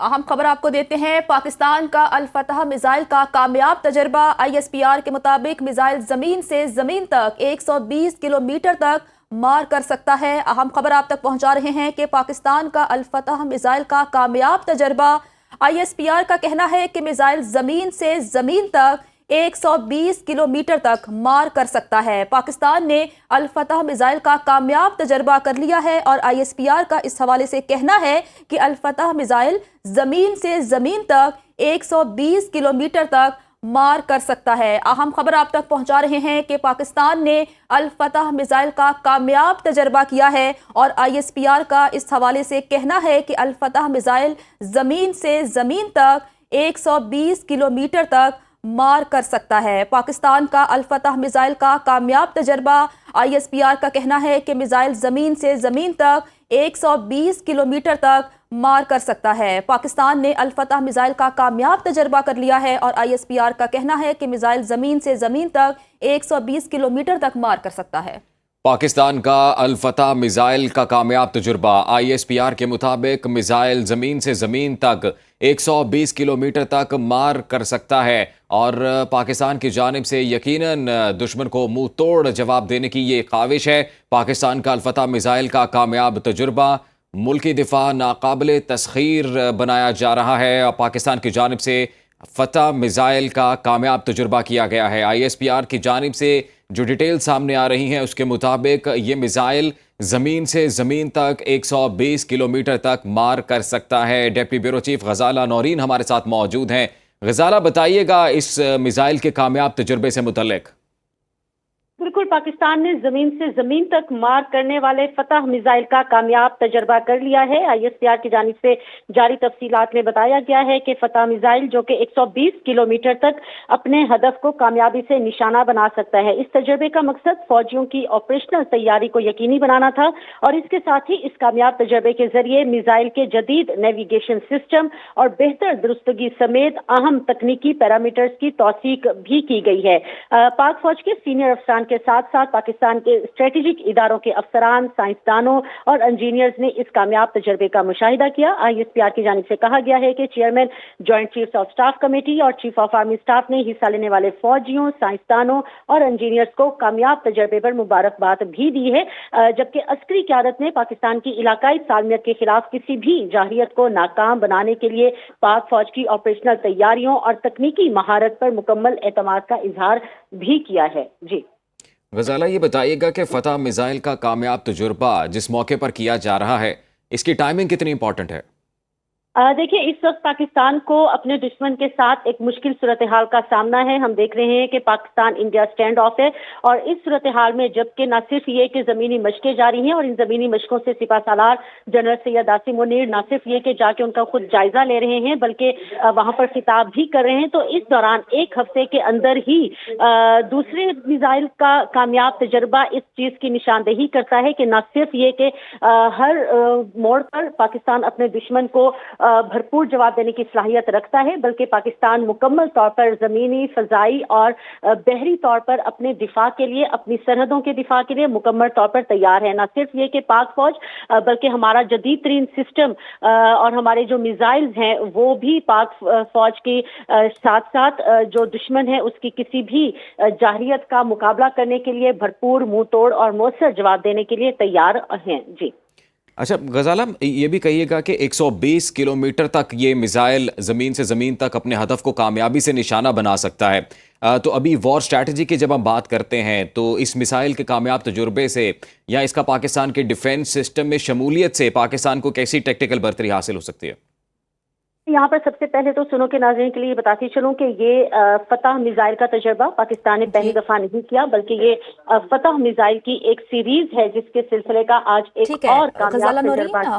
अहम खबर आपको देते हैं। पाकिस्तान का अल-फतह मिसाइल का कामयाब तजर्बा। ISPR के मुताबिक मिसाइल जमीन से जमीन तक 120 किलोमीटर तक मार कर सकता है। अहम खबर आप तक पहुंचा रहे हैं कि पाकिस्तान का अल-फतह मिसाइल का कामयाब तजर्बा। ISPR का कहना है कि मिसाइल जमीन से जमीन तक 120 किलोमीटर तक मार कर सकता है। पाकिस्तान ने अल-फतह मिसाइल का कामयाब तजर्बा कर लिया है और ISPR का इस हवाले से कहना है कि अल-फतह मिसाइल जमीन से जमीन तक 120 किलोमीटर तक मार कर सकता है। अहम खबर आप तक पहुंचा रहे हैं कि पाकिस्तान ने अल-फतह मिसाइल का कामयाब तजर्बा किया है और ISPR का इस हवाले से कहना है कि अल-फतह मिसाइल जमीन से जमीन तक 120 किलोमीटर तक मार कर सकता है। पाकिस्तान का अल-फतह मिसाइल का कामयाब तजर्बा। ISPR का कहना है कि मिसाइल जमीन से जमीन तक 120 किलोमीटर तक मार कर सकता है। पाकिस्तान ने अल-फतह मिसाइल का कामयाब तजर्बा कर लिया है और ISPR का कहना है कि मिसाइल जमीन से जमीन तक 120 किलोमीटर तक मार कर सकता है। पाकिस्तान का अल-फतह मिसाइल का कामयाब तजुर्बा। ISPR के मुताबिक मिसाइल ज़मीन से ज़मीन तक 120 किलोमीटर तक मार कर सकता है और पाकिस्तान की जानिब से यकीनन दुश्मन को मुंह तोड़ जवाब देने की ये काविश है। पाकिस्तान का अल-फतह मिसाइल का कामयाब तजुर्बा मुल्की दिफा नाकाबिले तस्खीर बनाया जा रहा है और पाकिस्तान की जानिब से फतह मिसाइल का कामयाब तजुर्बा किया गया है। ISPR की जानिब से जो डिटेल सामने आ रही हैं उसके मुताबिक ये मिसाइल ज़मीन से ज़मीन तक 120 किलोमीटर तक मार कर सकता है। डेप्टी ब्यूरो चीफ गजाला नौरीन हमारे साथ मौजूद हैं। गजाला, बताइएगा इस मिसाइल के कामयाब तजुर्बे से मुतल्लिक। बिल्कुल, पाकिस्तान ने जमीन से जमीन तक मार करने वाले फतह मिसाइल का कामयाब तजर्बा कर लिया है। ISPR की जानिब से जारी तफसीलात में बताया गया है कि फतह मिसाइल जो कि 120 किलोमीटर तक अपने हदफ को कामयाबी से निशाना बना सकता है। इस तजर्बे का मकसद फौजियों की ऑपरेशनल तैयारी को यकीनी बनाना था और इसके साथ ही इस कामयाब तजर्बे के जरिए मिसाइल के जदीद नेविगेशन सिस्टम और बेहतर दुरुस्तगी समेत अहम तकनीकी पैरामीटर्स की तौसीक भी की गई है। पाक फौज के सीनियर अफसरान के साथ साथ पाकिस्तान के स्ट्रेटेजिक इदारों के अफसरान, साइंसदानों और इंजीनियर्स ने इस कामयाब तजर्बे का मुशाहिदा किया। ISPR की जानिब से कहा गया है कि chairman joint chiefs of staff committee और चीफ ऑफ आर्मी स्टाफ ने हिस्सा लेने वाले फौजियों, साइंसदानों और इंजीनियर्स को कामयाब तजर्बे पर मुबारकबाद भी दी है, जबकि अस्करी क़यादत ने पाकिस्तान की इलाकाई सालमियत के खिलाफ किसी भी जाहिरियत को नाकाम बनाने के लिए पाक फौज की ऑपरेशनल तैयारियों और तकनीकी महारत पर मुकम्मल एतमाद का इजहार भी किया है। जी गजाला, ये बताइएगा कि फतह मिसाइल का कामयाब तजुर्बा जिस मौके पर किया जा रहा है इसकी टाइमिंग कितनी इंपॉर्टेंट है? देखिए, इस वक्त पाकिस्तान को अपने दुश्मन के साथ एक मुश्किल सूरत हाल का सामना है। हम देख रहे हैं कि पाकिस्तान इंडिया स्टैंड ऑफ है और इस सूरत हाल में जबकि न सिर्फ ये कि ज़मीनी मशकें जारी हैं और इन ज़मीनी मशकों से सिपा सालार जनरल सैयद आसिम मुनीर न सिर्फ ये कि जाके उनका खुद जायजा ले रहे हैं बल्कि वहाँ पर खिताब भी कर रहे हैं, तो इस दौरान एक हफ्ते के अंदर ही दूसरे मिसाइल का कामयाब तजर्बा इस चीज़ की निशानदेही करता है कि न सिर्फ ये कि हर मोड़ पर पाकिस्तान अपने दुश्मन को भरपूर जवाब देने की सलाहियत रखता है, बल्कि पाकिस्तान मुकम्मल तौर पर जमीनी, फजाई और बहरी तौर पर अपने दिफा के लिए, अपनी सरहदों के दिफा के लिए मुकम्मल तौर पर तैयार है। न सिर्फ ये कि पाक फौज बल्कि हमारा जदीद तरीन सिस्टम और हमारे जो मिसाइल्स हैं वो भी पाक फौज के साथ साथ जो दुश्मन है उसकी किसी भी जाहिरियत का मुकाबला करने के लिए भरपूर, मुंह तोड़ और मौसर जवाब देने के लिए तैयार हैं। जी अच्छा गजाला, ये भी कहिएगा कि 120 किलोमीटर तक ये मिसाइल ज़मीन से ज़मीन तक अपने हदफ को कामयाबी से निशाना बना सकता है, तो अभी वॉर स्ट्रैटेजी की जब हम बात करते हैं तो इस मिसाइल के कामयाब तजुर्बे से या इसका पाकिस्तान के डिफेंस सिस्टम में शमूलियत से पाकिस्तान को कैसी टेक्निकल बर्तरी हासिल हो सकती है? यहाँ पर सबसे पहले तो सुनो के नाज़रीन के लिए बताती चलूं कि ये फतह मिसाइल का तजर्बा पाकिस्तान ने पहली दफा नहीं किया, बल्कि ये फतह मिसाइल की एक सीरीज है जिसके सिलसिले का आज एक और कामयाब तजर्बा